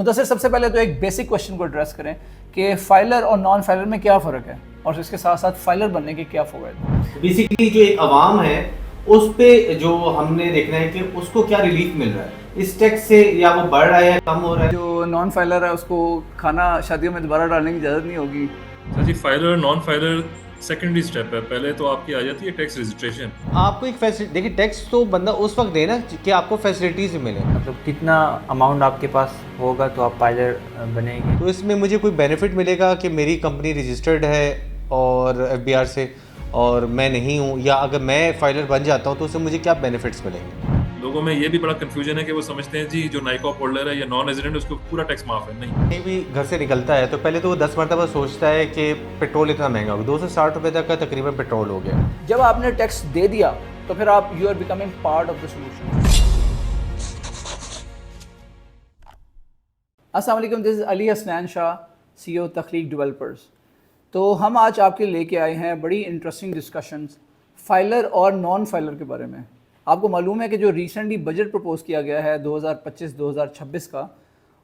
मुदस्सिर, सबसे पहले तो एक बेसिक क्वेश्चन को एड्रेस करें कि फाइलर और नॉन फाइलर में क्या फ़र्क है और इसके साथ साथ फाइलर बनने के क्या फ़वाइद हैं। बेसिकली जो एक आवाम है उस पे जो हमने देखना है कि उसको क्या रिलीफ मिल रहा है इस टैक्स से, या वो बढ़ रहा है या कम हो रहा है। जो नॉन फाइलर है उसको खाना शादियों में दोबारा डालने की इजाज़त नहीं होगी। सर जी, filer non filer secondary step है। पहले तो आपकी आ जाती है टैक्स रजिस्ट्रेशन। आपको एक फैसिलिटी देखिए, टैक्स तो बंदा उस वक्त देना कि आपको फैसिलिटीज मिले। मतलब कितना अमाउंट आपके पास होगा तो आप पायलट बनेंगे। तो इसमें मुझे कोई बेनिफिट मिलेगा कि मेरी कंपनी रजिस्टर्ड है और एफबीआर से और मैं नहीं हूँ, या अगर मैं फाइलर बन जाता हूँ तो उससे मुझे क्या बेनिफिट्स मिलेंगे। लोगों में ये भी बड़ा कंफ्यूजन है कि वो समझते हैं जी जो नाइकॉप होल्डर है या नॉन रेजिडेंट उसको पूरा टैक्स माफ है। नहीं, कहीं भी घर से निकलता है तो पहले तो वो 10 मरतबा सोचता है कि पेट्रोल इतना महंगा होगा। 260 रुपये तक का तकरीबन पेट्रोल हो गया। जब आपने टैक्स दे दिया तो फिर आप you are becoming part of the solution. अस्सलाम वालेकुम, this is Ali Hasnain Shah, CEO Takhleeq developers. तो हम आज आपके लिए लेके आए हैं बड़ी इंटरेस्टिंग डिस्कशंस फाइलर और नॉन फाइलर के बारे में। आपको मालूम है कि जो रिसेंटली बजट प्रपोज़ किया गया है 2025-2026 का,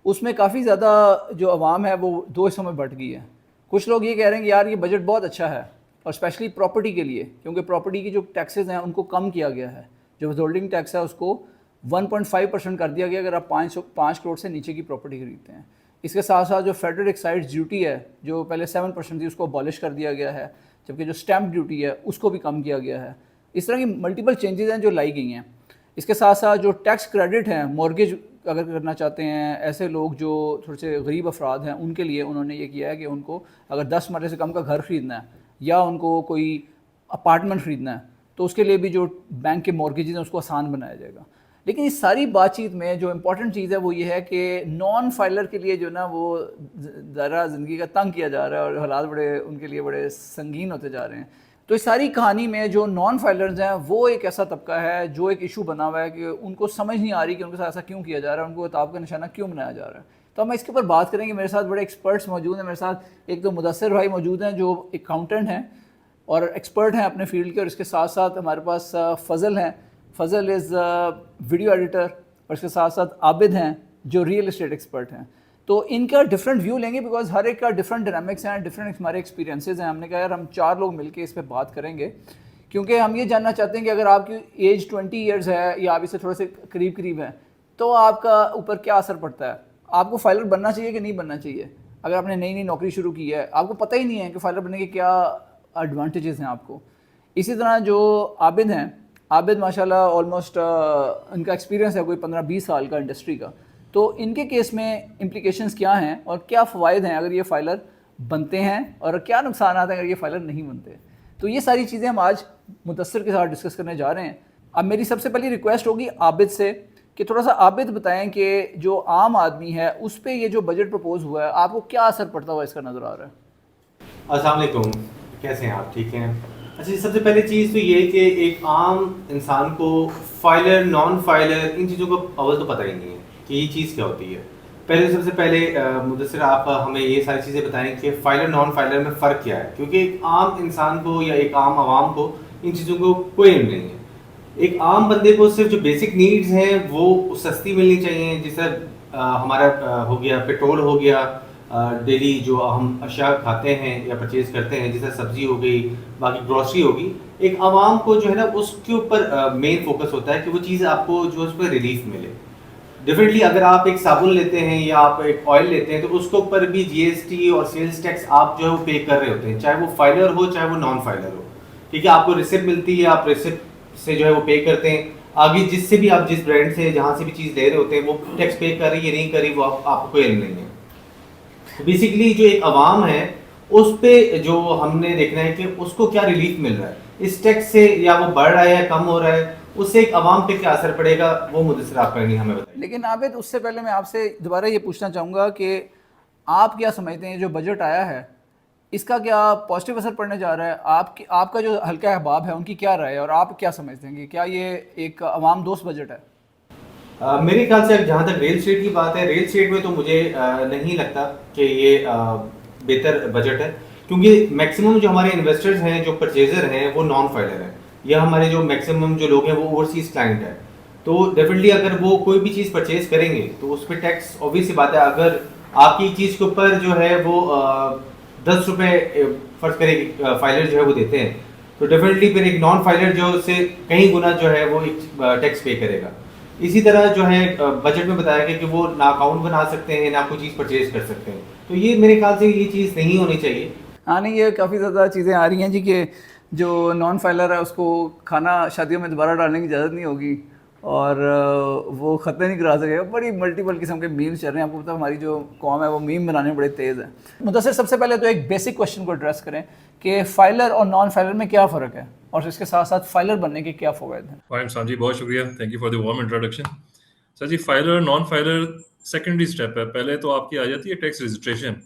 उसमें काफ़ी ज़्यादा जो आवाम है वो दो हिस्सों में बट गई है। कुछ लोग ये कह रहे हैं कि यार ये बजट बहुत अच्छा है और स्पेशली प्रॉपर्टी के लिए, क्योंकि प्रॉपर्टी की जो टैक्सेस हैं उनको कम किया गया है। जो विथहोल्डिंग टैक्स है उसको 1.5% कर दिया गया अगर आप 5 करोड़ से नीचे की प्रॉपर्टी खरीदते हैं। इसके साथ साथ जो फेडरल एक्साइज ड्यूटी है जो पहले 7% थी उसको अबॉलिश कर दिया गया है, जबकि जो स्टैम्प ड्यूटी है उसको भी कम किया गया है। इस तरह की मल्टीपल चेंजेस हैं जो लाई गई हैं। इसके साथ साथ जो टैक्स क्रेडिट हैं, मॉर्गेज अगर करना चाहते हैं ऐसे लोग जो थोड़े से गरीब अफराद हैं उनके लिए उन्होंने ये किया है कि उनको अगर 10 मरले से कम का घर ख़रीदना है या उनको कोई अपार्टमेंट ख़रीदना है तो उसके लिए भी जो बैंक के मॉर्गेजेस हैं उसको आसान बनाया जाएगा। लेकिन इस सारी बातचीत में जो इम्पॉर्टेंट चीज़ है वो ये है कि नॉन फाइलर के लिए जो ना वो ज़रा ज़िंदगी का तंग किया जा रहा है और हालात बड़े उनके लिए बड़े संगीन होते जा रहे हैं। तो इस सारी कहानी में जो नॉन फाइलर्स हैं वो एक ऐसा तबका है जो एक इशू बना हुआ है कि उनको समझ नहीं आ रही कि उनके साथ ऐसा क्यों किया जा रहा है, उनको किताब का निशाना क्यों बनाया जा रहा है। तो हम इसके ऊपर बात करेंगे। मेरे साथ बड़े एक्सपर्ट्स मौजूद हैं। मेरे साथ एक तो मुदस्सिर भाई मौजूद हैं जो अकाउंटेंट हैं और एक्सपर्ट हैं अपने फील्ड के, और इसके साथ साथ हमारे पास फ़ज़ल हैं। फ़ज़ल इज़ वीडियो एडिटर, और इसके साथ साथ आबिद हैं जो रियल एस्टेट एक्सपर्ट हैं। तो इनका डिफरेंट व्यू लेंगे बिकॉज हर एक का डिफरेंट डायनामिक्स हैं, डिफरेंट हमारे एक्सपीरियंसेस हैं। हमने कहा यार हम 4 लोग मिलके इस पर बात करेंगे क्योंकि हम ये जानना चाहते हैं कि अगर आपकी एज 20 ईयर्स है या आप इससे थोड़े से करीब करीब हैं तो आपका ऊपर क्या असर पड़ता है। आपको फाइलर बनना चाहिए कि नहीं बनना चाहिए। अगर आपने नई नई नौकरी शुरू की है, आपको पता ही नहीं है कि फाइलर बनने के क्या एडवांटेजेस हैं आपको। इसी तरह जो आबिद हैं, आबिद माशाल्लाह ऑलमोस्ट इनका एक्सपीरियंस है कोई 15-20 साल का इंडस्ट्री का। तो इनके केस में इम्प्लीकेशंस क्या हैं और क्या फ़वाइद हैं अगर ये फाइलर बनते हैं और क्या नुकसान आते हैं अगर ये फाइलर नहीं बनते। तो ये सारी चीज़ें हम आज मुदस्सिर के साथ डिस्कस करने जा रहे हैं। अब मेरी सबसे पहली रिक्वेस्ट होगी आबिद से कि थोड़ा सा आबिद बताएं कि जो आम आदमी है उस पर ये जो बजट प्रपोज हुआ है आपको क्या असर पड़ता हुआ इसका नज़र आ रहा है। अस्सलाम वालेकुम, कैसे हैं आप? ठीक हैं। अच्छा, सबसे पहली चीज़ तो ये है कि एक आम इंसान को फाइलर नॉन फाइलर इन चीज़ों का अव्वल तो पता ही नहीं है कि ये चीज़ क्या होती है। सबसे पहले मुदस्सिर आप हमें ये सारी चीज़ें बताएं कि फाइलर नॉन फाइलर में फ़र्क क्या है, क्योंकि एक आम इंसान को या एक आम आवाम को इन चीज़ों को कोई इल्म नहीं है। एक आम बंदे को सिर्फ जो बेसिक नीड्स हैं वो सस्ती मिलनी चाहिए, जैसे हमारा हो गया पेट्रोल, हो गया डेली जो हम अशिया खाते हैं या परचेज़ करते हैं, जैसे सब्ज़ी हो गई, बाकी ग्रॉसरी होगी। एक आवाम को जो है ना उसके ऊपर मेन फोकस होता है कि वो चीज़ आपको जो उस पर रिलीफ मिले। डेफिनेटली अगर आप एक साबुन लेते हैं या आप एक ऑयल लेते हैं तो उसके ऊपर भी GST और सेल्स टैक्स आप जो है वो पे कर रहे होते हैं, चाहे वो फाइलर हो चाहे वो नॉन फाइलर हो। ठीक है, आपको रिसिप्ट मिलती है, आप रिसिप्ट से जो है वो पे करते हैं। आगे जिससे भी आप जिस ब्रांड से जहाँ से भी चीज़ ले रहे होते हैं वो टैक्स पे कर रही है नहीं कर रही वो आपको कोई इल्म नहीं है। बेसिकली जो एक आवाम है उस पे जो हमने देखना है कि उसको क्या रिलीफ मिल रहा है इस टैक्स से, या वो बढ़ रहा है या कम हो रहा है, उससे एक आवाम पे क्या असर पड़ेगा वो मुदस्सिर आप करेंगे हमें बताइए। लेकिन आबिद, उससे पहले मैं आपसे दोबारा ये पूछना चाहूँगा कि आप क्या समझते हैं जो बजट आया है इसका क्या पॉजिटिव असर पड़ने जा रहा है। आपका जो हल्का अहबाब है उनकी क्या राय है और आप क्या समझते हैं कि क्या ये एक आवाम दोस्त बजट है। मेरे ख्याल से जहाँ तक रियल स्टेट की बात है, रियल स्टेट में तो मुझे नहीं लगता कि ये बेहतर बजट है, क्योंकि मैक्सिमम जो हमारे इन्वेस्टर्स हैं, जो परचेजर हैं, वो नॉन फाइलर हैं, या हमारे जो मैक्सिमम जो लोग हैं वो ओवरसीज क्लाइंट है। तो डेफिनेटली अगर वो कोई भी चीज़ परचेज करेंगे तो उस पर टैक्स ऑब्वियस सी बात है। अगर आपकी चीज़ के ऊपर जो है वो 10 रुपये फर्ज करें फाइलर जो है वो देते हैं, तो डेफिनेटली फिर एक नॉन फाइलर जो से कहीं गुना जो है वो एक टैक्स पे करेगा। इसी तरह जो है बजट में बताया गया कि वो ना अकाउंट बना सकते हैं ना कोई चीज़ परचेज कर सकते हैं, तो ये मेरे ख्याल से ये चीज़ नहीं होनी चाहिए। हाँ नहीं, ये काफ़ी ज़्यादा चीज़ें आ रही हैं जी कि जो नॉन फाइलर है उसको खाना शादियों में दोबारा डालने की इजाज़त नहीं होगी और वो ख़त्म नहीं करा सकेगा। बड़ी मल्टीपल किस्म के मीम्स चल रहे हैं। आपको पता है हमारी जो कौम है वो मीम बनाने में बड़े तेज़ है। मुदस्सिर, सबसे पहले तो एक बेसिक क्वेश्चन को एड्रेस करें कि फ़ाइलर और नॉन फाइलर में क्या फ़र्क है और इसके साथ साथ फाइलर बनने के क्या फ़वाइद हैं। फाइम साहब जी, बहुत शुक्रिया, thank you for the warm introduction. Sir ji, filer non filer secondary step है। पहले तो आपकी आ जाती है टैक्स रजिस्ट्रेशन।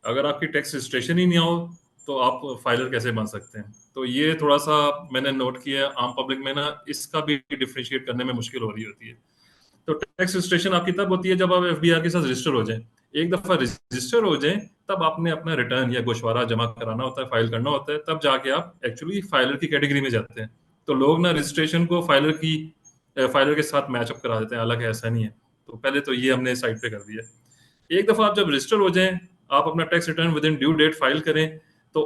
अगर आपकी टैक्स रजिस्ट्रेशन ही नहीं हो तो आप फाइलर कैसे बन सकते हैं? तो ये थोड़ा सा मैंने नोट किया है, आम पब्लिक में ना इसका भी डिफरेंशिएट करने में मुश्किल हो रही होती है। तो टैक्स रजिस्ट्रेशन आपकी तब होती है जब आप एफबीआर के साथ रजिस्टर हो जाएं। एक दफा रजिस्टर हो जाएं तब आपने अपना रिटर्न या गोशवारा जमा कराना होता है, फाइल करना होता है, तब जाके आप एक्चुअली फाइलर की कैटेगरी में जाते हैं। तो लोग ना रजिस्ट्रेशन को फाइलर के साथ मैचअप करा देते हैं, हालांकि ऐसा नहीं है। तो पहले तो ये हमने साइड पे कर दिया। एक दफा आप जब रजिस्टर हो जाएं, आप अपना tax return within due date file करें, तो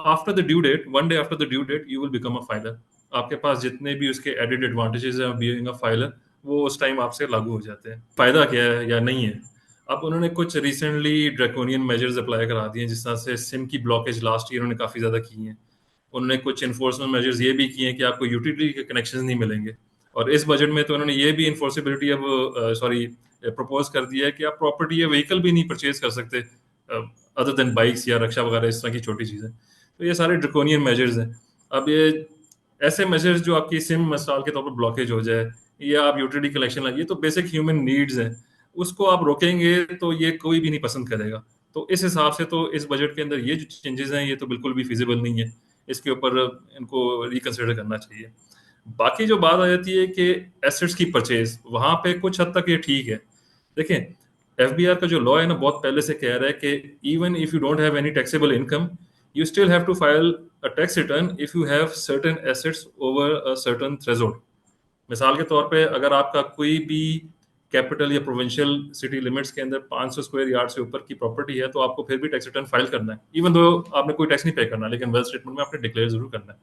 after the due date, one day after the due date, you will become a filer. आपके पास जितने भी उसके एडेड एडवांटेजेस हैं बीइंग अ फाइलर, वो उस टाइम आपसे लागू हो जाते हैं। फायदा क्या है या नहीं है? अब उन्होंने कुछ रिसेंटली ड्रैकोनियन मेजर्स अप्लाई करा दिए हैं, जिस तरह से सिम की ब्लॉकेज लास्ट ईयर उन्होंने काफी ज्यादा की है। उन्होंने कुछ इन्फोर्समेंट मेजर्स ये भी किए हैं कि आपको यूटिलिटी के कनेक्शन नहीं मिलेंगे। और इस बजट में तो उन्होंने ये भी इन्फोर्सिबिलिटी अब प्रपोज कर दिया है कि आप प्रॉपर्टी या व्हीकल भी नहीं परचेज कर सकते अदर देन बाइक्स या रक्षा वगैरह, इस तरह की छोटी चीजें। तो ये सारे ड्रैकोनियन मेजर्स हैं। अब ये ऐसे मेजर्स जो आपकी सिम मिसाल के तौर पर ब्लॉकेज हो जाए या आप यूटिलिटी कलेक्शन, ये तो बेसिक ह्यूमन नीड्स हैं, उसको आप रोकेंगे तो ये कोई भी नहीं पसंद करेगा। तो इस हिसाब से तो इस बजट के अंदर ये जो चेंजेस हैं ये तो बिल्कुल भी फिजिबल नहीं है। इसके ऊपर इनको रिकंसिडर करना चाहिए। बाकी जो बात आ जाती है कि एसेट्स की परचेज, वहां पे कुछ हद तक ये ठीक है। देखें, एफबीआर का जो लॉ है ना, बहुत पहले से कह रहा है कि even if you don't have any taxable income, you still have to file a tax return if you have certain assets over a certain threshold. मिसाल के तौर पे अगर आपका कोई भी कैपिटल या प्रोविंशियल सिटी लिमिट्स के अंदर 500 स्क्वायर यार्ड से ऊपर की प्रॉपर्टी है, तो आपको फिर भी टैक्स रिटर्न फाइल करना है, इवन दो आपने कोई टैक्स नहीं पे करना, लेकिन वेल्थ स्टेटमेंट में आपने डिक्लेयर जरूर करना है।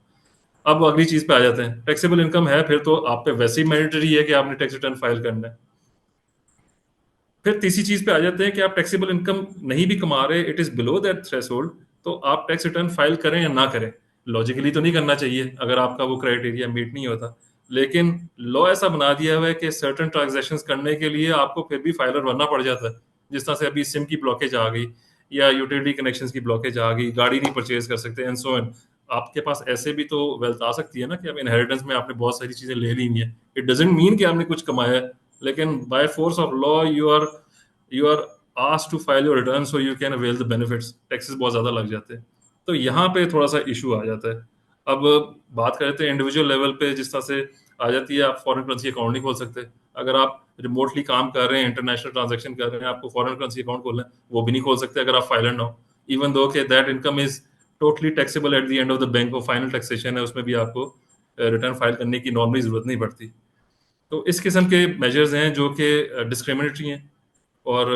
अब अगली चीज पे आ जाते हैं, टैक्सेबल इनकम है, फिर तो आप पे वैसे ही मैंडेटरी है कि आपने टैक्स रिटर्न फाइल करना है। फिर तीसरी चीज पे आ जाते हैं कि आप टैक्सेबल इनकम नहीं भी कमा रहे, it is below that threshold, तो आप टैक्स रिटर्न फाइल करें या ना करें। लॉजिकली तो नहीं करना चाहिए अगर आपका वो क्राइटेरिया मीट नहीं होता, लेकिन लॉ ऐसा बना दिया हुआ है कि सर्टेन ट्रांजैक्शंस करने के लिए आपको फिर भी फाइलर बनना पड़ जाता है। जिस तरह से अभी सिम की ब्लॉकेज आ गई या यूटिलिटी कनेक्शंस की ब्लॉकेज आ गई, गाड़ी नहीं परचेज कर सकते एंड सो ऑन। आपके पास ऐसे भी तो वेल्थ आ सकती है ना कि अब इनहेरिटेंस में आपने बहुत सारी चीजें ले ली हैं। इट डजंट मीन कि आपने कुछ कमाया है, लेकिन by force of law you are asked to file your return so you can avail the benefits। Taxes बहुत ज्यादा लग जाते हैं, तो यहाँ पे थोड़ा सा इशू आ जाता है। अब बात करते हैं इंडिविजुअल लेवल पे, जिस तरह से आ जाती है, आप फॉरेन करेंसी अकाउंट नहीं खोल सकते। अगर आप रिमोटली काम कर रहे हैं, इंटरनेशनल ट्रांजैक्शन कर रहे हैं, आपको फॉरेन करेंसी अकाउंट खोलना है, वो भी नहीं खोल सकते अगर आप फाइलर ना हो, इवन दो के that income is totally taxable at the end of the bank. वो फाइनल टैक्सेशन है, उसमें भी आपको रिटर्न फाइल करने की नॉर्मली जरूरत नहीं पड़ती। तो इस किस्म के मेजर्स हैं जो कि डिस्क्रिमिनेटरी हैं और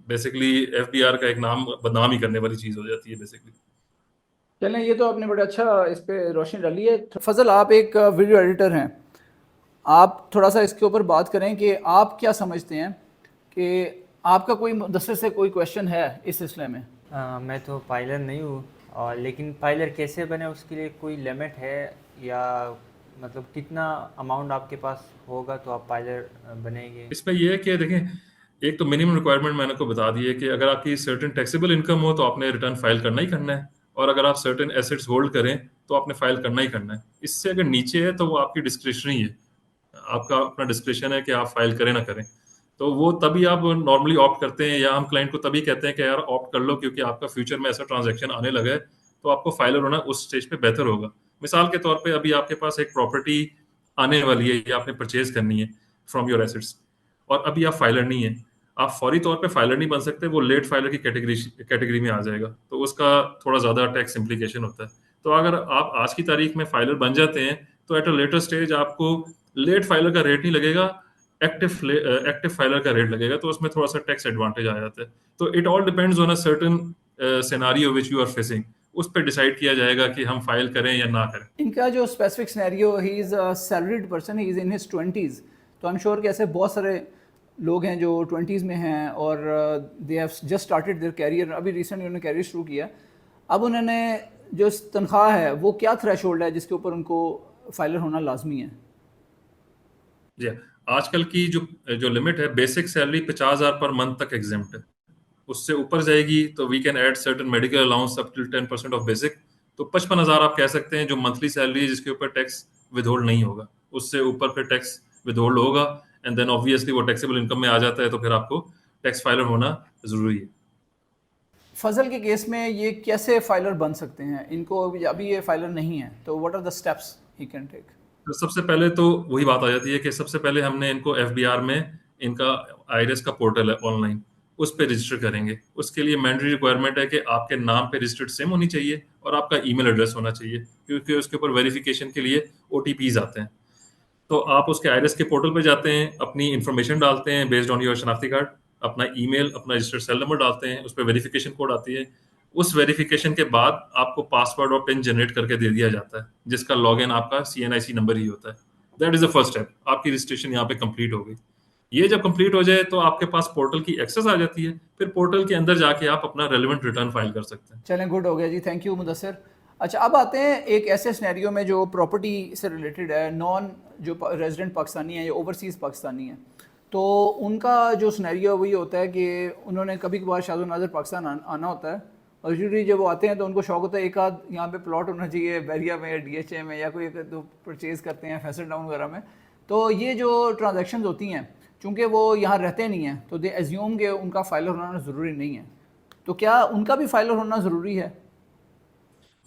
बेसिकली एफबीआर का एक नाम बदनाम ही करने वाली चीज हो जाती है बेसिकली। चलें, ये तो आपने बड़ा अच्छा इस पे रोशनी डाली है। फजल, आप एक वीडियो एडिटर हैं, आप थोड़ा सा इसके ऊपर बात करें कि आप क्या समझते हैं कि आपका कोई मुदस्सिर से कोई क्वेश्चन है इस सिलसिले में। मैं तो पायलर नहीं हूँ, और लेकिन पायलर कैसे बने उसके लिए कोई लिमिट है, या मतलब कितना अमाउंट आपके पास होगा तो आप पायलर बनेंगे? इसमें यह है कि देखें, एक तो मिनिमम रिक्वायरमेंट मैंने को बता दी है कि अगर आपकी सर्टेन टैक्सेबल इनकम हो तो आपने रिटर्न फाइल करना ही करना है, और अगर आप सर्टेन एसेट्स होल्ड करें तो आपने फाइल करना ही करना है। इससे अगर नीचे है तो वो आपकी डिस्क्रिशनरी है, आपका अपना डिस्क्रिप्शन है कि आप फाइल करें ना करें। तो वो तभी आप नॉर्मली ऑप्ट करते हैं, या हम क्लाइंट को तभी कहते हैं कि यार ऑप्ट कर लो, क्योंकि आपका फ्यूचर में ऐसा ट्रांजैक्शन आने लगा है तो आपको फाइलर होना उस स्टेज पे बेहतर होगा। मिसाल के तौर पे अभी आपके पास एक प्रॉपर्टी आने वाली है या आपने परचेज करनी है फ्रॉम योर एसेट्स, और अभी आप फाइलर नहीं है, आप फौरी तौर पे फाइलर नहीं बन सकते, वो लेट फाइलर की कैटेगरी में आ जाएगा, तो उसका थोड़ा ज्यादा टैक्स इम्प्लीकेशन होता है। तो अगर आप आज की तारीख में फाइलर बन जाते हैं तो एट अ लेटर स्टेज आपको लेट फाइलर का रेट नहीं लगेगा, एक्टिव फाइलर का रेट लगेगा, तो उसमें थोड़ा सा टैक्स एडवांटेज आ जाता है। तो it all depends on a certain scenario which you are facing, उस पर डिसाइड किया जाएगा कि हम फाइल करें या ना करें। इनका जो specific scenario, he is a salaried person, he is in his 20s, तो आई एम श्योर कि ऐसे बहुत सारे लोग हैं जो 20s में हैं और they have just started their career, अभी रिसेंटली उन्होंने कैरियर शुरू किया। अब उन्होंने जो तनख्वाह है वो क्या थ्रेशोल्ड है जिसके ऊपर उनको फाइलर होना लाजमी है? जी, आजकल की जो जो लिमिट है, बेसिक सैलरी 50,000 पर मंथ तक एग्जेम्प्ट है। उससे ऊपर जाएगी तो we can add certain medical allowance up till 10% of basic. तो 55,000 आप कह सकते हैं जो मंथली सैलरी है, जिसके ऊपर टैक्स विदहोल्ड नहीं होगा। उससे ऊपर फिर टैक्स विदहोल्ड होगा, एंड देन ऑब्वियसली वो टैक्सेबल इनकम में आ जाता है, तो फिर आपको टैक्स फाइलर होना जरूरी है। फजल के केस में ये कैसे फाइलर बन सकते हैं? इनको अभी ये फाइलर नहीं है, तो what are the steps he can take? तो सबसे पहले तो वही बात आ जाती है कि सबसे पहले हमने इनको एफबीआर में, इनका आईआरएस का पोर्टल है ऑनलाइन, उस पे रजिस्टर करेंगे। उसके लिए मैंडेटरी रिक्वायरमेंट है कि आपके नाम पे रजिस्टर्ड सिम होनी चाहिए और आपका ईमेल एड्रेस होना चाहिए, क्योंकि उसके ऊपर वेरिफिकेशन के लिए ओटीपीज आते हैं। तो आप उसके आईआरएस के पोर्टल पे जाते हैं, अपनी इन्फॉर्मेशन डालते हैं बेस्ड ऑन योर शनाख्ती कार्ड, अपना ईमेल, अपना रजिस्टर्ड सेल नंबर डालते हैं, उस पर वेरिफिकेशन कोड आती है। उस वेरिफिकेशन के बाद आपको पासवर्ड और पिन जनरेट करके दे दिया जाता है, जिसका लॉगिन आपका सीएनआईसी नंबर ही होता है। That is the first step, आपकी रजिस्ट्रेशन यहाँ पे कंप्लीट हो गई। ये जब कंप्लीट हो जाए तो आपके पास पोर्टल की एक्सेस आ जाती है, फिर पोर्टल के अंदर जाके आप अपना रेलिवेंट रिटर्न फाइल कर सकते हैं। चलें, गुड हो गया जी, थैंक यू मुदस्सिर। अच्छा, अब आते हैं एक ऐसे सिनेरियो में जो प्रॉपर्टी से रिलेटेड है, नॉन जो रेजिडेंट पाकिस्तानी है या ओवरसीज़ पाकिस्तानी है, तो उनका जो सिनेरियो वही होता है कि उन्होंने कभी कभार शादो नाज़र पाकिस्तान आना होता है, और यूजली जब वो आते हैं तो उनको शौक होता है एक आध यहाँ पे प्लॉट होना चाहिए बैरिया में या डीएचए में, या कोई तो परचेज़ करते हैं फैसल टाउन वगैरह में। तो ये जो ट्रांजेक्शन होती हैं, चूँकि वो यहाँ रहते नहीं हैं, तो दे एज्यूम के उनका फाइलर होना ज़रूरी नहीं है, तो क्या उनका भी फाइलर होना ज़रूरी है?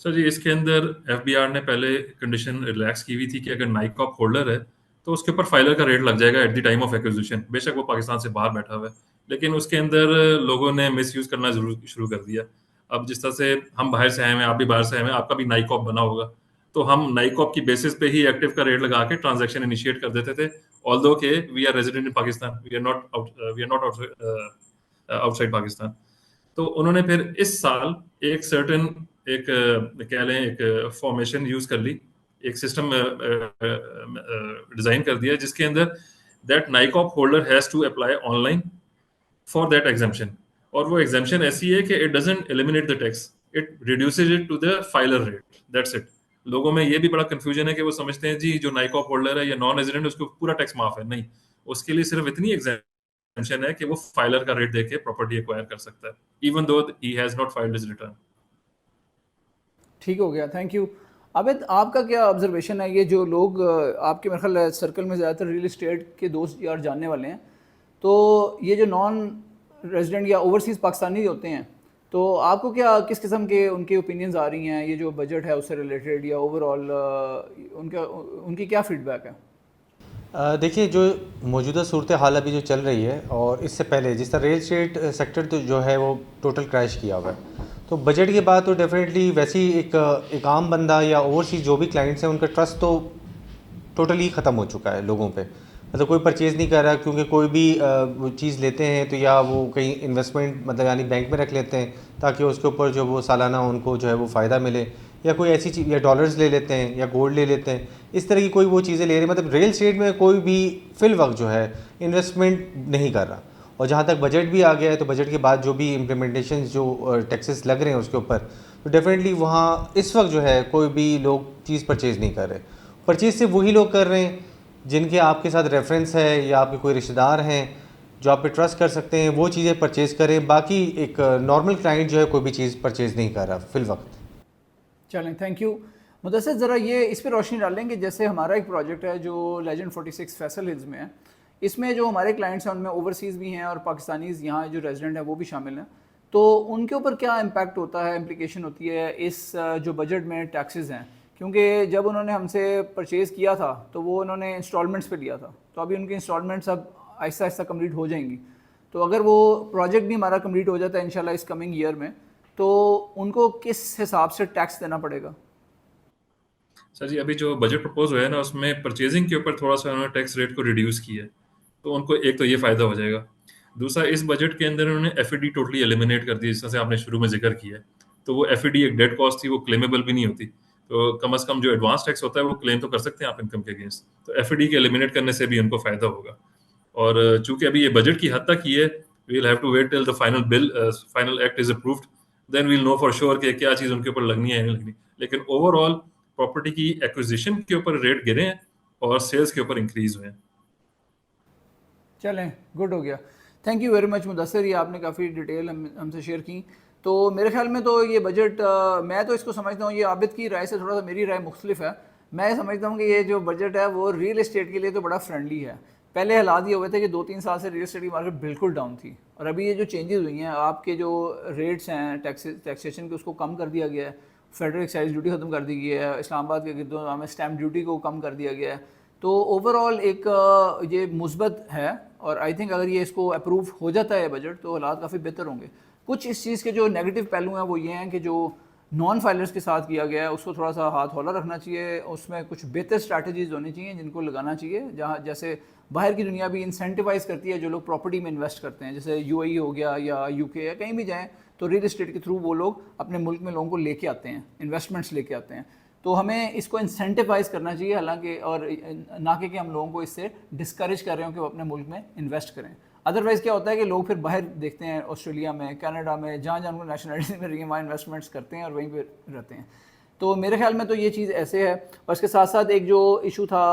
सर जी, इसके अंदर एफबीआर ने पहले कंडीशन रिलैक्स की हुई थी कि अगर नाइकॉप होल्डर है तो उसके ऊपर फाइलर का रेट लग जाएगा at the time of acquisition, बेशक वो पाकिस्तान से बाहर बैठा हुआ है। लेकिन उसके अंदर लोगों ने मिस यूज करना जरूर शुरू कर दिया। अब जिस तरह से हम बाहर से आए हैं, आप भी बाहर से आए हैं, आपका भी नाइकॉप बना होगा, तो हम नाइकॉप की बेसिस पे ही एक्टिव का रेट लगा के ट्रांजेक्शन इनिशिएट कर देते थे। ऑल्दो के we are resident in Pakistan, we are not outside Pakistan. तो उन्होंने फिर इस साल एक सर्टेन, एक कह लें एक फॉर्मेशन यूज कर ली, एक सिस्टम डिजाइन कर दिया जिसके अंदर that NICOP holder has to apply online for that exemption. और वो एग्जाम्पशन ऐसी है कि it doesn't eliminate the tax, it reduces it to the filer rate, that's it. लोगों में ये भी बड़ा कंफ्यूजन है कि वो समझते हैं जी जो नाइकॉप होल्डर है या नॉन रेजिडेंट उसको पूरा टैक्स माफ है। नहीं, उसके लिए सिर्फ इतनी एग्जाम्पशन है कि वो फाइलर का रेट देके प्रॉपर्टी एक्वायर कर सकता है, even though he has not filed his return. ठीक हो गया, थैंक यू। आबिद, आपका क्या ऑब्जर्वेशन है? ये जो लोग आपके मेरे ख्याल सर्कल में ज़्यादातर रियल इस्टेट के दोस्त यार जानने वाले हैं, तो ये जो नॉन रेजिडेंट या ओवरसीज़ पाकिस्तानी होते हैं, तो आपको क्या किस किस्म के उनकी ओपिनियंस आ रही हैं, ये जो बजट है उससे रिलेटेड, या ओवरऑल उनका उनकी क्या फीडबैक है? देखिए, जो मौजूदा सूरत हाल अभी जो चल रही है, और इससे पहले जिस तरह रियल स्टेट सेक्टर तो जो है वो टोटल क्रैश किया हुआ है, तो बजट के बाद तो डेफिनेटली वैसे ही एक आम बंदा या ओवरसीज जो भी क्लाइंट्स हैं उनका ट्रस्ट तो टोटली ख़त्म हो चुका है लोगों पे। मतलब कोई परचेज़ नहीं कर रहा, क्योंकि कोई भी वो चीज़ लेते हैं तो या वो कहीं इन्वेस्टमेंट मतलब यानी बैंक में रख लेते हैं ताकि उसके ऊपर जो वो सालाना उनको जो है वो फ़ायदा मिले, या कोई ऐसी चीज़, या डॉलर्स ले लेते हैं या गोल्ड ले लेते हैं, इस तरह की कोई वो चीज़ें ले रहे हैं। मतलब रियल स्टेट में कोई भी फिल वक्त जो है इन्वेस्टमेंट नहीं कर रहा। और जहाँ तक बजट भी आ गया है, तो बजट के बाद जो भी इम्प्लीमेंटेशन जो टैक्सेस लग रहे हैं उसके ऊपर, तो डेफिनेटली वहाँ इस वक्त जो है कोई भी लोग चीज़ परचेज़ नहीं कर रहे। परचेज़ सिर्फ वही लोग कर रहे हैं जिनके आपके साथ रेफरेंस है या आपके कोई रिश्तेदार हैं जो आप पे ट्रस्ट कर सकते हैं, वो चीज़ें परचेज़ करें। बाकी एक नॉर्मल क्लाइंट जो है कोई भी चीज़ परचेज़ नहीं कर रहा फिल वक्त। चलें, थैंक यू। मुदस्सिर, ज़रा ये इस पर रोशनी डालेंगे, जैसे हमारा एक प्रोजेक्ट है जो लेजेंड 46 फैसल हिल्स में है, इसमें जो हमारे क्लाइंट्स हैं उनमें ओवरसीज़ भी हैं और पाकिस्तानीज़ यहाँ जो रेजिडेंट हैं वो भी शामिल हैं, तो उनके ऊपर क्या इम्पैक्ट होता है, इम्प्लिकेशन होती है इस जो बजट में टैक्सेस हैं? क्योंकि जब उन्होंने हमसे परचेज़ किया था तो वो उन्होंने इंस्टॉलमेंट्स पे लिया था, तो अभी उनकी इंस्टॉलमेंट्स अब आहिस्ता आहिस्ता कम्प्लीट हो जाएंगी, तो अगर वो प्रोजेक्ट भी हमारा कम्प्लीट हो जाता है इंशाल्लाह इस कमिंग ईयर में, तो उनको किस हिसाब से टैक्स देना पड़ेगा? सर जी, अभी जो बजट प्रपोज हुआ है ना, उसमें परचेजिंग के ऊपर थोड़ा सा उन्होंने टैक्स रेट को रिड्यूस किया है। तो उनको एक तो ये फ़ायदा हो जाएगा। दूसरा, इस बजट के अंदर उन्होंने एफईडी टोटली एलिमिनेट कर दी, जिस तरह से आपने शुरू में ज़िक्र किया है। तो वो एफईडी एक डेड कॉस्ट थी, वो क्लेमेबल भी नहीं होती। तो कम से कम जो एडवांस टैक्स होता है वो क्लेम तो कर सकते हैं आप इनकम के अगेंस्ट। तो एफईडी के एलिमिनेट करने से भी उनको फ़ायदा होगा। और चूंकि अभी ये बजट की हद तक ही है, we will have to wait till the final act is approved, then we'll know for sure कि क्या चीज़ उनके ऊपर लगनी है या नहीं लगनी। लेकिन ओवरऑल प्रॉपर्टी की एक्विजिशन के ऊपर रेट गिरे हैं और सेल्स के ऊपर इंक्रीज हुए हैं। चलें, गुड हो गया। Thank you very much Mudassir, ये आपने काफ़ी डिटेल हमसे शेयर की। तो मेरे ख्याल में तो ये बजट मैं तो इसको समझता हूँ, ये आबिद की राय से थोड़ा सा मेरी राय मुख्तलिफ है। मैं समझता हूँ कि ये जो बजट है वो रियल इस्टेट के लिए तो बड़ा फ्रेंडली है। पहले हालात ये हुए थे कि 2-3 साल से रियल इस्टेट की मार्केट बिल्कुल डाउन थी, और अभी ये जो चेंजेस हुई हैं, आपके जो रेट्स हैं टैक्सेशन के उसको कम कर दिया गया है, फेडरल एक्साइज ड्यूटी ख़त्म कर दी गई है, इस्लामाबाद के गिरदो में स्टैम्प ड्यूटी को कम कर दिया गया है। तो ओवरऑल एक ये मुस्बत है, और आई थिंक अगर ये इसको अप्रूव हो जाता है बजट तो हालात काफ़ी बेहतर होंगे। कुछ इस चीज़ के जो नेगेटिव पहलू हैं वो ये हैं कि जो नॉन फाइलर्स के साथ किया गया है उसको थोड़ा सा हाथ हौला रखना चाहिए, उसमें कुछ बेहतर स्ट्रैटेजीज होनी चाहिए जिनको लगाना चाहिए, जहाँ जैसे बाहर की दुनिया भी इंसेंटिवाइज करती है जो लोग प्रॉपर्टी में इन्वेस्ट करते हैं, जैसे यूएई हो गया या यूके या कहीं भी जाएँ तो रियल इस्टेट के थ्रू वो लोग अपने मुल्क में लोगों को लेके आते हैं, इन्वेस्टमेंट्स लेके आते हैं। तो हमें इसको इंसेंटिवाइज करना चाहिए, हालांकि और ना कि हम लोगों को इससे डिस्करेज कर रहे हो कि वो अपने मुल्क में इन्वेस्ट करें। अदरवाइज़ क्या होता है कि लोग फिर बाहर देखते हैं, ऑस्ट्रेलिया में, कनाडा में, जहाँ जहाँ उनको नेशनलिटी मिल रही है वहाँ इन्वेस्टमेंट्स करते हैं और वहीं पर रहते हैं। तो मेरे ख्याल में तो ये चीज़ ऐसे है। और इसके साथ साथ एक जो इशू था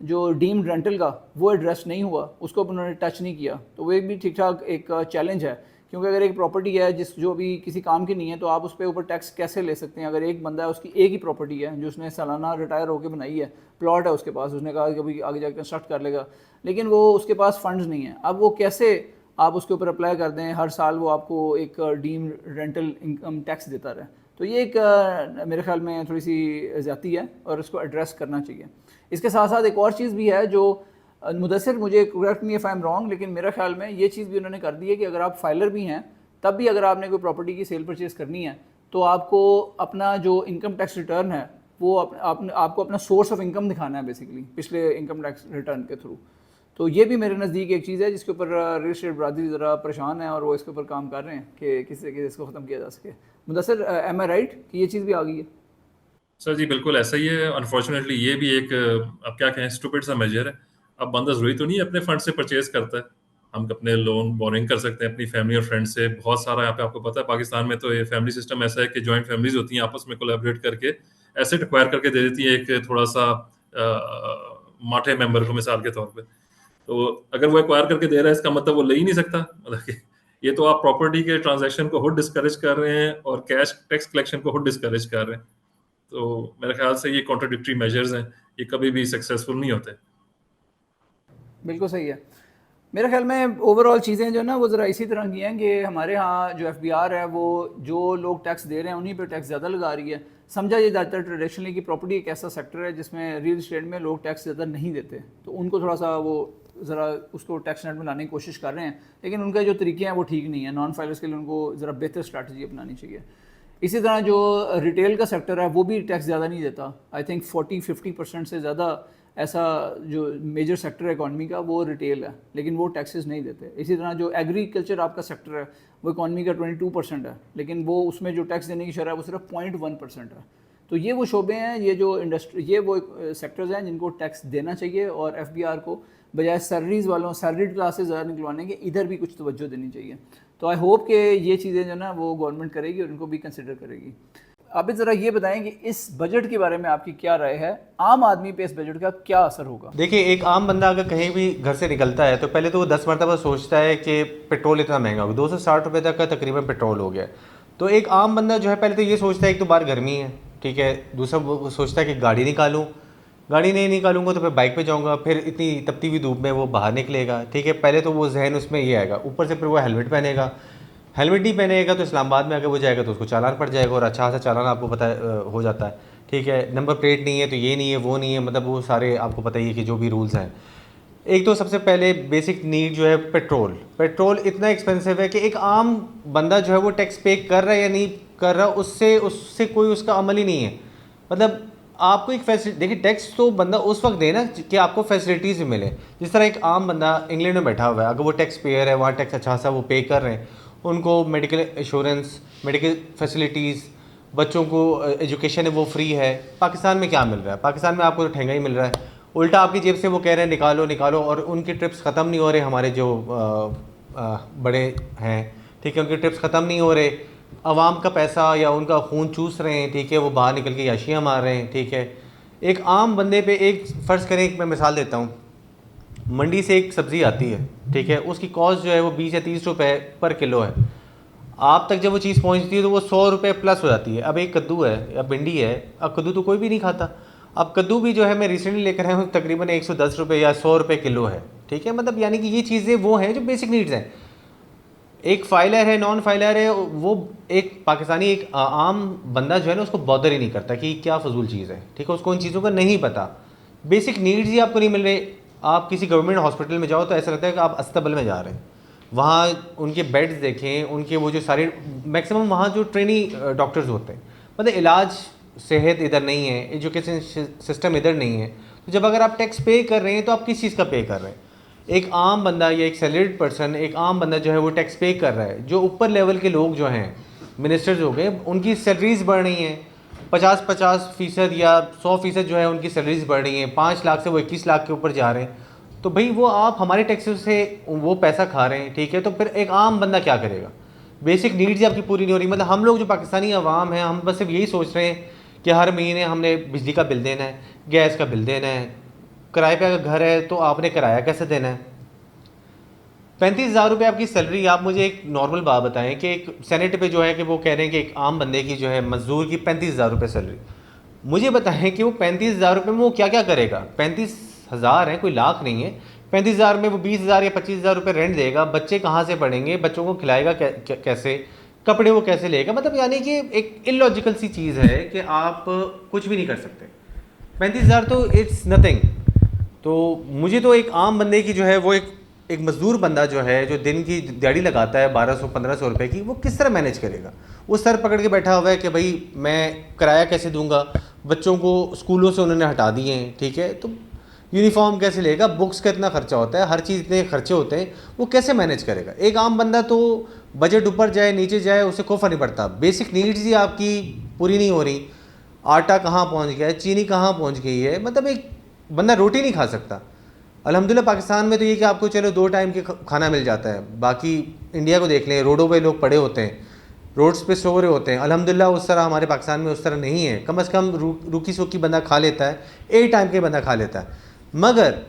जो डीम्ड रेंटल का, वो एड्रेस नहीं हुआ, उसको उन्होंने टच नहीं किया, तो वो एक भी ठीक ठाक एक चैलेंज है। क्योंकि अगर एक प्रॉपर्टी है जो भी किसी काम की नहीं है तो आप उस पर ऊपर टैक्स कैसे ले सकते हैं? अगर एक बंदा है उसकी एक ही प्रॉपर्टी है जो उसने सालाना रिटायर होकर बनाई है, प्लॉट है उसके पास, उसने कहा कि अभी आगे जाकर कंस्ट्रक्ट कर लेगा, लेकिन वो उसके पास फंड्स नहीं है, अब वो कैसे आप उसके ऊपर अप्लाई कर दें, हर साल वो आपको एक डीम रेंटल इनकम टैक्स देता रहे? तो ये एक मेरे ख्याल में थोड़ी सी ज़्यादती है और इसको एड्रेस करना चाहिए। इसके साथ साथ एक और चीज़ भी है जो मुदस्सिर, मुझे correct me if I am wrong, लेकिन मेरे ख्याल में ये चीज़ भी उन्होंने कर दी है कि अगर आप फाइलर भी हैं तब भी अगर आपने कोई प्रॉपर्टी की सेल परचेज़ करनी है तो आपको अपना जो इनकम टैक्स रिटर्न है वो आपको अपना सोर्स ऑफ इनकम दिखाना है बेसिकली पिछले इनकम टैक्स रिटर्न के थ्रू। तो ये भी मेरे नज़दीक एक चीज़ है जिसके ऊपर रियल एस्टेट बरादरी ज़रा परेशान है और वो इसके ऊपर काम कर रहे हैं कि किस तरीके से इसको ख़त्म किया जा सके। मुदस्सिर, एम आई राइट कि ये चीज़ भी आ गई है? सर जी बिल्कुल ऐसा ही है। अनफॉर्चुनेटली ये भी एक अब क्या कहें स्टूपिड सा मेजर है। अब बंदा ज़रूरी तो नहीं है अपने फंड से परचेज करता है, हम अपने लोन बोरिंग कर सकते हैं अपनी फैमिली और फ्रेंड से। बहुत सारा यहाँ पे आपको पता है पाकिस्तान में तो ये फैमिली सिस्टम ऐसा है कि जॉइंट फैमिलीज होती हैं, आपस में कोलैबोरेट करके एसेट एक्वायर करके दे देती है एक थोड़ा सा माठे मेंबर को मिसाल के तौर पे। तो अगर वो एक्वायर करके दे रहा है इसका मतलब वो ले ही नहीं सकता। मतलब कि ये तो आप प्रॉपर्टी के ट्रांजैक्शन को खुद डिस्करेज कर रहे हैं और कैश टैक्स कलेक्शन को खुद डिस्करेज कर रहे हैं। तो मेरे ख्याल से ये कॉन्ट्राडिक्टरी मेजर्स हैं, ये कभी भी सक्सेसफुल नहीं होते। बिल्कुल सही है। मेरे ख्याल में ओवरऑल चीज़ें जो ना वो ज़रा इसी तरह की हैं कि हमारे यहाँ जो FBR है वो जो लोग टैक्स दे रहे हैं उन्हीं पे टैक्स ज़्यादा लगा रही है। समझा ये जाता है ट्रेडिशनली कि प्रॉपर्टी एक ऐसा सेक्टर है जिसमें रियल इस्टेट में लोग टैक्स ज़्यादा नहीं देते, तो उनको थोड़ा सा वो ज़रा उसको टैक्स नेट में लाने की कोशिश कर रहे हैं, लेकिन उनके जो तरीके हैं वो ठीक नहीं है। नॉन फाइलर्स के लिए उनको ज़रा बेहतर स्ट्रैटेजी अपनानी चाहिए। इसी तरह जो रिटेल का सेक्टर है वो भी टैक्स ज़्यादा नहीं देता। आई थिंक 40-50% से ज़्यादा ऐसा जो मेजर सेक्टर है इकॉनमी का वो रिटेल है, लेकिन वो टैक्सेस नहीं देते। इसी तरह जो एग्रीकल्चर आपका सेक्टर है वो इकॉनमी का 22% है, लेकिन वो उसमें जो टैक्स देने की शरह है वो सिर्फ 0.1% है। तो ये वो शोबे हैं, ये जो इंडस्ट्री, ये वो सेक्टर्स हैं जिनको टैक्स देना चाहिए, और FBR को बजाय सैलरीज वालों सैलरीड क्लासेस ज़्यादा निकलवाने के इधर भी कुछ तवज्जो देनी चाहिए। तो आई होप कि ये चीज़ें जो ना वो गवर्नमेंट करेगी और इनको भी कंसिडर करेगी। आप ज़रा ये बताएं कि इस बजट के बारे में आपकी क्या राय है? आम आदमी पे इस बजट का क्या असर होगा? देखिए, एक आम बंदा अगर कहीं भी घर से निकलता है तो पहले तो वो 10 मरतबा सोचता है कि पेट्रोल इतना महंगा हो गया, 260 रुपये तक का तकरीबन पेट्रोल हो गया। तो एक आम बंदा जो है पहले तो ये सोचता है, एक तो बाहर गर्मी है, ठीक है, दूसरा वो सोचता है कि गाड़ी निकालूं, गाड़ी नहीं निकालूंगा तो फिर बाइक पे जाऊंगा, फिर इतनी तपती हुई धूप में वो बाहर निकलेगा, ठीक है। पहले तो वो जहन उसमें ये आएगा, ऊपर से फिर वो हेलमेट पहनेगा, हेलमेट नहीं पहनेगा तो इस्लामाबाद में अगर वो जाएगा तो उसको चालान पड़ जाएगा, और अच्छा सा चालान आपको पता हो जाता है, ठीक है। नंबर प्लेट नहीं है तो ये नहीं है वो नहीं है, मतलब वो सारे आपको पता ही है कि जो भी रूल्स हैं। एक तो सबसे पहले बेसिक नीड जो है पेट्रोल, पेट्रोल इतना एक्सपेंसिव है कि एक आम बंदा जो है वो टैक्स पे कर रहा है या नहीं कर रहा, उससे कोई उसका अमल ही नहीं है। मतलब आपको एक फैसिलिटी, देखिए टैक्स तो बंदा उस वक्त दे ना कि आपको फैसिलिटीज़ भी मिले। जिस तरह एक आम बंदा इंग्लैंड में बैठा हुआ है, अगर वो टैक्स पेयर है, वहाँ टैक्स अच्छा सा वो पे कर रहे हैं, उनको मेडिकल इंश्योरेंस, मेडिकल फैसिलिटीज़, बच्चों को एजुकेशन है वो फ्री है। पाकिस्तान में क्या मिल रहा है? पाकिस्तान में आपको तो ठेंगा ही मिल रहा है। उल्टा आपकी जेब से वो कह रहे हैं निकालो निकालो, और उनकी ट्रिप्स ख़त्म नहीं हो रहे। हमारे जो बड़े हैं, ठीक है, उनके ट्रिप्स ख़त्म नहीं हो रहे, आवाम का पैसा या उनका खून चूस रहे हैं, ठीक है, वो बाहर निकल के याशियाँ मार रहे हैं, ठीक है। एक आम बंदे पे एक फ़र्ज़ करें, एक मैं मिसाल देता हूँ, मंडी से एक सब्ज़ी आती है, ठीक है, उसकी कॉस्ट जो है वो 20 या 30 रुपए पर किलो है। आप तक जब वो चीज़ पहुंचती है तो वो 100 रुपये प्लस हो जाती है। अब एक कद्दू है या भिंडी है, अब कद्दू तो कोई भी नहीं खाता। अब कद्दू भी जो है मैं रिसेंटली लेकर आया हूँ, तकरीबन 110 रुपये या 100 रुपये किलो है, ठीक है। मतलब यानी कि ये चीज़ें वो हैं जो बेसिक नीड्स हैं। एक फाइलर है, नॉन फाइलर है, वो एक पाकिस्तानी एक आम बंदा जो है ना, उसको बॉदर ही नहीं करता कि क्या फजूल चीज़ है, ठीक है, उसको उन चीज़ों का नहीं पता। बेसिक नीड्स ही आपको नहीं मिल रहे। आप किसी गवर्नमेंट हॉस्पिटल में जाओ तो ऐसा लगता है कि आप अस्तबल में जा रहे हैं। वहाँ उनके बेड्स देखें, उनके वो जो सारे मैक्सिमम वहाँ जो ट्रेनी डॉक्टर्स होते हैं, मतलब इलाज सेहत इधर नहीं है, एजुकेशन सिस्टम इधर नहीं है। तो जब अगर आप टैक्स पे कर रहे हैं तो आप किस चीज़ का पे कर रहे हैं? एक आम बंदा या एक सैलरीड पर्सन, एक आम बंदा जो है वो टैक्स पे कर रहा है। जो ऊपर लेवल के लोग जो हैं, मिनिस्टर्स हो गए, उनकी सैलरीज बढ़ रही हैं 50-50% या 100% जो है उनकी सैलरीज बढ़ रही हैं। 5 लाख से वो 21 लाख के ऊपर जा रहे हैं। तो भाई वो आप हमारे टैक्सेस से वो पैसा खा रहे हैं, ठीक है। तो फिर एक आम बंदा क्या करेगा? बेसिक नीड्स ही आपकी पूरी नहीं हो रही। मतलब हम लोग जो पाकिस्तानी अवाम हैं, हम बस सिर्फ यही सोच रहे हैं कि हर महीने हमने बिजली का बिल देना है, गैस का बिल देना है, किराए पे अगर घर है तो आपने किराया कैसे देना है। 35,000 रुपये आपकी सैलरी। आप मुझे एक नॉर्मल बात बताएं कि एक सेनेट पे जो है कि वो कह रहे हैं कि एक आम बंदे की जो है मजदूर की 35,000 रुपये सैलरी। मुझे बताएं कि वो 35,000 रुपये में वो क्या क्या करेगा। 35,000 है, कोई लाख नहीं है। 35,000 में वो 20,000 या 25,000 रुपये रेंट देगा। बच्चे कहाँ से पढ़ेंगे? बच्चों को खिलाएगा कैसे? कपड़े वो कैसे लेगा? मतलब यानी कि एक इलॉजिकल सी चीज़ है कि आप कुछ भी नहीं कर सकते। 35,000 तो इट्स नथिंग। तो मुझे तो एक आम बंदे की जो है वो एक मजदूर बंदा जो है, जो दिन की दिहाड़ी लगाता है 1200-1500 रुपये की, वो किस तरह मैनेज करेगा? वो सर पकड़ के बैठा हुआ है कि भाई मैं किराया कैसे दूंगा, बच्चों को स्कूलों से उन्होंने हटा दिए हैं, ठीक है, तो यूनिफॉर्म कैसे लेगा, बुक्स का इतना खर्चा होता है, हर चीज़ इतने खर्चे होते हैं, वो कैसे मैनेज करेगा? एक आम बंदा तो बजट ऊपर जाए नीचे जाए उसे कोई फर्क नहीं पड़ता। बेसिक नीड्स ही आपकी पूरी नहीं हो रही। आटा कहाँ पहुँच गया है, चीनी कहाँ पहुँच गई है, मतलब एक बंदा रोटी नहीं खा सकता। अल्हम्दुलिल्लाह पाकिस्तान में तो ये कि आपको चलो 2 टाइम के खाना मिल जाता है। बाकी इंडिया को देख लें, रोडों पे लोग पड़े होते हैं, रोड्स पे सो रहे होते हैं। अल्हम्दुलिल्लाह उस तरह हमारे पाकिस्तान में उस तरह नहीं है। कम से कम रूखी सूखी बंदा खा लेता है, 1 टाइम के बंदा खा लेता है, मगर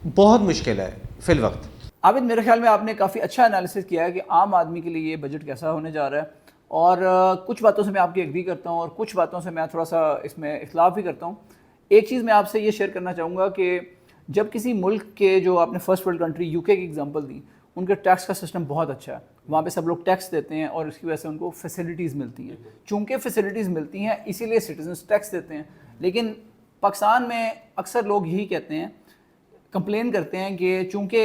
बहुत मुश्किल है फिल वक्त। आबिद, मेरे ख्याल में आपने काफ़ी अच्छा एनालिसिस किया है कि आम आदमी के लिए ये बजट कैसा होने जा रहा है। और कुछ बातों से मैं आपकी एग्री करता हूँ और कुछ बातों से मैं थोड़ा सा इसमें इख्तलाफ भी करता हूँ। एक चीज़ मैं आपसे ये शेयर करना चाहूँगा कि जब किसी मुल्क के, जो आपने फर्स्ट वर्ल्ड कंट्री यूके की एग्जांपल दी, उनके टैक्स का सिस्टम बहुत अच्छा है। वहाँ पे सब लोग टैक्स देते हैं और इसकी वजह से उनको फैसिलिटीज़ मिलती हैं। चूँकि फैसिलिटीज़ मिलती हैं इसीलिए सिटीजन्स टैक्स देते हैं। लेकिन पाकिस्तान में अक्सर लोग यही कहते हैं, कंप्लेन करते हैं कि चूँकि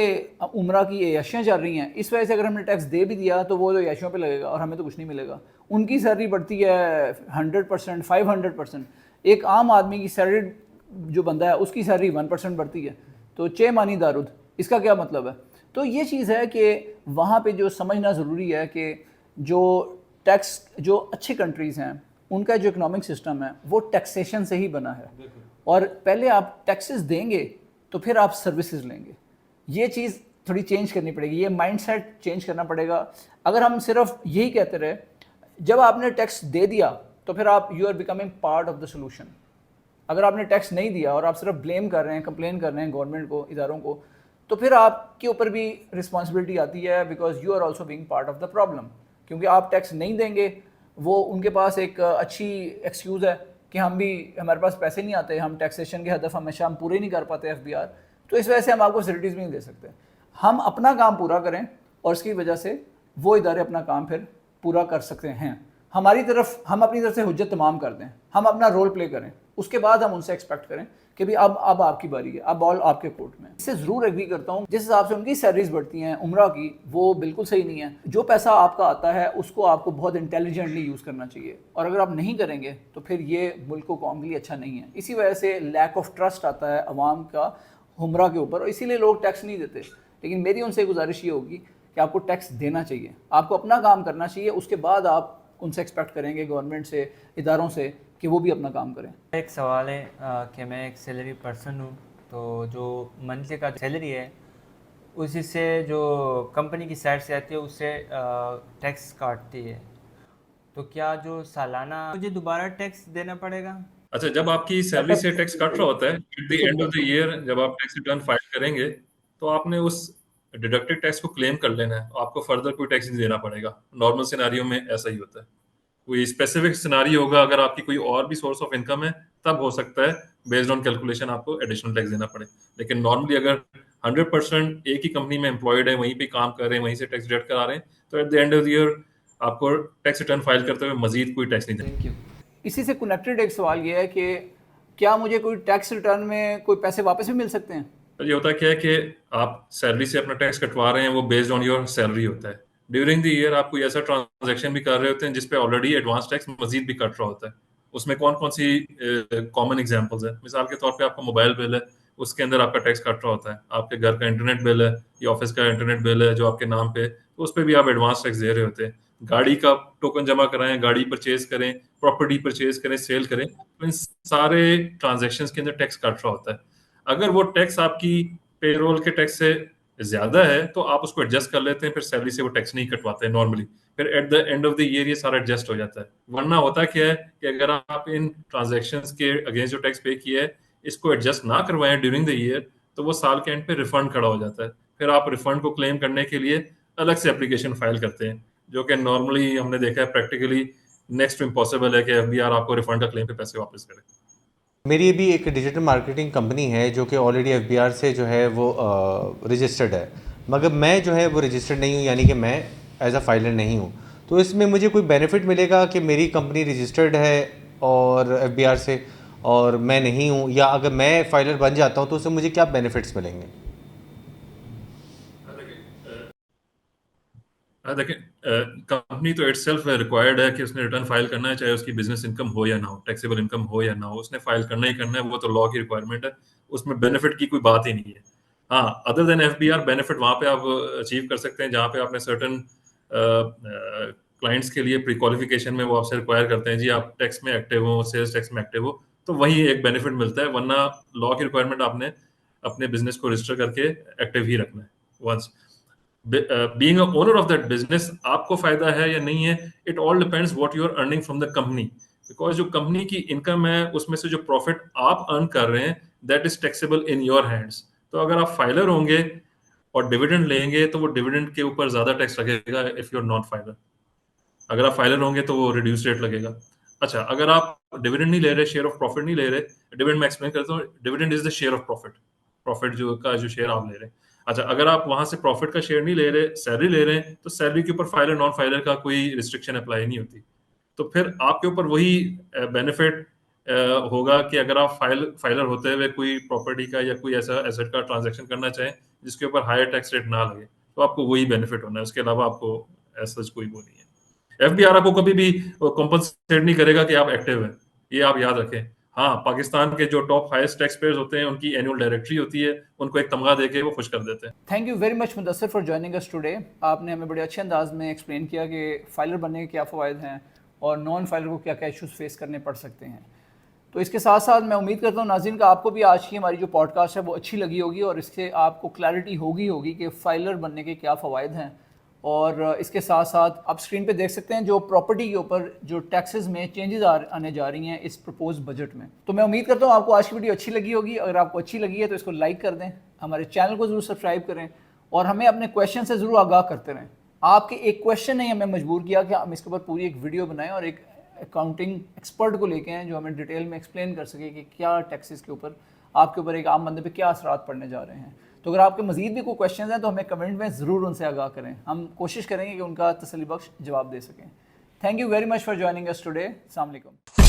उम्रा की अयाशियाँ चल रही हैं, इस वजह से अगर हमने टैक्स दे भी दिया तो वो तो अयाशियों पे लगेगा और हमें तो कुछ नहीं मिलेगा। उनकी सैलरी बढ़ती है 100%, 500%। एक आम आदमी की सैलरी जो बंदा है उसकी सैलरी 1% बढ़ती है। तो चे मानी दारुद, इसका क्या मतलब है? तो ये चीज़ है कि वहाँ पे जो समझना ज़रूरी है कि जो टैक्स, जो अच्छी कंट्रीज़ हैं उनका जो इकोनॉमिक सिस्टम है वो टैक्सेशन से ही बना है। और पहले आप टैक्सेस देंगे तो फिर आप सर्विसेज लेंगे। ये चीज़ थोड़ी चेंज करनी पड़ेगी, ये माइंडसेट चेंज करना पड़ेगा। अगर हम सिर्फ यही कहते रहे, जब आपने टैक्स दे दिया तो फिर आप you are becoming part of the solution. अगर आपने टैक्स नहीं दिया और आप सिर्फ ब्लेम कर रहे हैं, कंप्लेन कर रहे हैं गवर्नमेंट को, इदारों को, तो फिर आपके ऊपर भी रिस्पॉन्सिबिलिटी आती है, because you are also being part of the problem. क्योंकि आप टैक्स नहीं देंगे, वो उनके पास एक अच्छी एक्सक्यूज़ है कि हमारे पास पैसे नहीं आते, हम टैक्सेशन के हदफ हमेशा हम पूरे नहीं कर पाते FBR, तो इस वजह से हम आपको फैसिलिटीज़ भी नहीं दे सकते। हम अपना काम पूरा करें और इसकी वजह से वो इदारे अपना काम फिर पूरा कर सकते हैं। हमारी तरफ हम अपनी तरफ से हुज्जत तमाम कर दें, हम अपना रोल प्ले करें, उसके बाद हम उनसे एक्सपेक्ट करें कि भी अब आपकी बारी है, अब बॉल आपके कोर्ट में। इससे ज़रूर एग्री करता हूँ, जिस हिसाब से उनकी सैलरीज बढ़ती हैं उम्रा की, वो बिल्कुल सही नहीं है। जो पैसा आपका आता है उसको आपको बहुत इंटेलिजेंटली यूज़ करना चाहिए, और अगर आप नहीं करेंगे तो फिर ये मुल्क को कौम के लिए अच्छा नहीं है। इसी वजह से लैक ऑफ ट्रस्ट आता है अवाम का उम्रा के ऊपर, और इसीलिए लोग टैक्स नहीं देते। लेकिन मेरी उनसे गुजारिश ये होगी कि आपको टैक्स देना चाहिए, आपको अपना काम करना चाहिए, उसके बाद आप उनसे एक्सपेक्ट करेंगे गवर्नमेंट से, इदारों से, कि वो भी अपना काम करें। एक सवाल है कि मैं एक सैलरी पर्सन हूँ, तो जो मंथली का सैलरी है उसी से जो कंपनी की साइड से आती है उससे टैक्स काटती है, तो क्या जो सालाना मुझे दोबारा टैक्स देना पड़ेगा? अच्छा, जब आपकी सैलरी से टैक्स कट रहा होता है at the end of the year, जब आप टैक्स रिटर्न फाइल करेंगे तो आपने उस डिडक्टेड टैक्स को क्लेम कर लेना है, आपको फर्दर कोई टैक्स नहीं देना पड़ेगा। नॉर्मल सिनेरियो में ऐसा ही होता है। कोई स्पेसिफिक सिनेरियो होगा, अगर आपकी कोई और भी सोर्स ऑफ इनकम है, तब हो सकता है बेस्ड ऑन कैलकुलेशन आपको एडिशनल टैक्स देना पड़े। लेकिन नॉर्मली अगर 100% एक ही कंपनी में एम्प्लॉयड है, वहीं पे काम कर रहे हैं, वहीं से टैक्स डिडक्ट करा रहे हैं, तो at the end of the year आपको टैक्स रिटर्न फाइल करते हुए मजीद कोई टैक्स नहीं देना। Thank you. इसी से कनेक्टेड एक सवाल ये है कि क्या मुझे कोई टैक्स रिटर्न में कोई पैसे वापस भी मिल सकते हैं? तो ये होता क्या है कि आप सैलरी से अपना टैक्स कटवा रहे हैं, वो बेस्ड ऑन योर सैलरी होता है। ड्यूरिंग द ईयर आप कोई ऐसा ट्रांजैक्शन भी कर रहे होते हैं जिसपे ऑलरेडी एडवांस टैक्स मजीद भी कट रहा होता है। उसमें कौन कौन सी कॉमन एग्जांपल्स है? मिसाल के तौर पे आपका मोबाइल बिल है, उसके अंदर आपका टैक्स कट रहा होता है। आपके घर का इंटरनेट बिल है या ऑफिस का इंटरनेट बिल है जो आपके नाम पे, तो उस पर भी आप एडवांस टैक्स दे रहे होते हैं। गाड़ी का टोकन जमा कराएं, गाड़ी परचेज करें, प्रॉपर्टी परचेज करें, सेल करें, तो इन सारे ट्रांजेक्शन के अंदर टैक्स कट रहा होता है। अगर वो टैक्स आपकी पेरोल के टैक्स से ज्यादा है तो आप उसको एडजस्ट कर लेते हैं, फिर सैलरी से वो टैक्स नहीं कटवाते नॉर्मली। फिर at the end of the year ये सारा एडजस्ट हो जाता है। वरना होता क्या है कि अगर आप इन ट्रांजैक्शंस के अगेंस्ट जो टैक्स पे किया है इसको एडजस्ट ना करवाएं ड्यूरिंग द ईयर, तो वो साल के एंड पे रिफंड खड़ा हो जाता है। फिर आप रिफंड को क्लेम करने के लिए अलग से एप्लीकेशन फाइल करते हैं, जो कि नॉर्मली हमने देखा है प्रैक्टिकली नेक्स्ट इम्पॉसिबल है कि एफबीआर आपको रिफंड का क्लेम पे पैसे वापस करे। मेरी भी एक डिजिटल मार्केटिंग कंपनी है जो कि ऑलरेडी एफबीआर से जो है वो रजिस्टर्ड है, मगर मैं जो है वो रजिस्टर्ड नहीं हूँ, यानी कि मैं एज अ फाइलर नहीं हूँ। तो इसमें मुझे कोई बेनिफिट मिलेगा कि मेरी कंपनी रजिस्टर्ड है और एफबीआर से और मैं नहीं हूँ, या अगर मैं फाइलर बन जाता हूँ तो उससे मुझे क्या बेनिफिट्स मिलेंगे? देखिए, कंपनी तो इटसेल्फ रिक्वायर्ड है कि उसने रिटर्न फाइल करना है, चाहे उसकी बिजनेस इनकम हो या ना हो, टैक्सेबल इनकम हो या ना हो, उसने फाइल करना ही करना है। वो तो लॉ की रिक्वायरमेंट है, उसमें बेनिफिट की कोई बात ही नहीं है। हाँ, अदर देन एफबीआर बेनिफिट वहां पे आप अचीव कर सकते हैं जहां पे आपने सर्टन क्लाइंट्स के लिए प्री क्वालिफिकेशन में वो आपसे रिक्वायर करते हैं जी आप टैक्स में एक्टिव हो, सेल्स टैक्स में एक्टिव हो, तो वही एक बेनिफिट मिलता है। वरना लॉ की रिक्वायरमेंट आपने अपने बिजनेस को रजिस्टर करके एक्टिव ही रखना है। Once being a owner of that business आपको फायदा है या नहीं है, it all depends what you are earning from the company. Because जो कंपनी की इनकम है उसमें से जो प्रॉफिट आप अर्न कर रहे हैं that is taxable in your hands. तो अगर आप फाइलर होंगे और डिविडेंड लेंगे तो वो डिविडेंड के ऊपर ज्यादा टैक्स लगेगा if you are not filer. अगर आप फाइलर होंगे तो वो रिड्यूस रेट लगेगा। अच्छा, अगर आप डिविडेंड नहीं ले रहे, शेयर ऑफ प्रॉफिट नहीं ले रहे, डिविडेंड में एक्सप्लेन करता हूँ, dividend is the share of profit, profit जो का जो शेयर आप ले रहे हैं। अच्छा, अगर आप वहां से प्रॉफिट का शेयर नहीं ले रहे, सैलरी ले रहे हैं, तो सैलरी के ऊपर फाइलर नॉन फाइलर का कोई रिस्ट्रिक्शन अप्लाई नहीं होती। तो फिर आपके ऊपर वही बेनिफिट होगा कि अगर आप फाइलर होते हुए कोई प्रॉपर्टी का या कोई ऐसा एसेट का ट्रांजैक्शन करना चाहें जिसके ऊपर हायर टैक्स रेट ना लगे, तो आपको वही बेनिफिट होना है। उसके अलावा आपको ऐसा कोई वो नहीं है। एफबीआर आपको कभी भी कॉम्पनसेट नहीं करेगा कि आप एक्टिव हैं, ये आप याद रखें। हाँ, पाकिस्तान के जो टॉप हाईएस्ट टैक्स पेयर्स होते हैं उनकी एनुअल डायरेक्टरी होती है, उनको एक तमगा देके वो खुश कर देते हैं। Thank you very much Mudassir for joining us today. आपने हमें बड़े अच्छे अंदाज में एक्सप्लेन किया कि फाइलर बनने के क्या फ़वाइद हैं और नॉन फाइलर को क्या क्या इशूज़ फेस करने पड़ सकते हैं। तो इसके साथ साथ मैं उम्मीद करता हूँ नाज़रीन का आपको भी आज की हमारी जो पॉडकास्ट है वो अच्छी लगी होगी और इससे आपको क्लैरिटी होगी कि फ़ाइलर बनने के क्या फ़वाइद हैं। और इसके साथ साथ आप स्क्रीन पे देख सकते हैं जो प्रॉपर्टी के ऊपर जो टैक्सेस में चेंजेस आने जा रही हैं इस प्रपोज बजट में। तो मैं उम्मीद करता हूँ आपको आज की वीडियो अच्छी लगी होगी। अगर आपको अच्छी लगी है तो इसको लाइक कर दें, हमारे चैनल को ज़रूर सब्सक्राइब करें और हमें अपने क्वेश्चन से ज़रूर आगाह करते रहें। आपके एक क्वेश्चन ने हमें मजबूर किया कि हम इसके ऊपर पूरी एक वीडियो बनाएं और एक अकाउंटिंग एक्सपर्ट को लेके आएँ जो हमें डिटेल में एक्सप्लेन कर सके कि क्या टैक्सेस के ऊपर आपके ऊपर एक आम बंदे पे क्या असरात पड़ने जा रहे हैं। तो अगर आपके मज़ीद भी कोई क्वेश्चन हैं तो हमें कमेंट में ज़रूर उनसे आगाह करें, हम कोशिश करेंगे कि उनका तसल्ली बख्श जवाब दे सकें। Thank you very much for joining us today. Assalamu alaikum.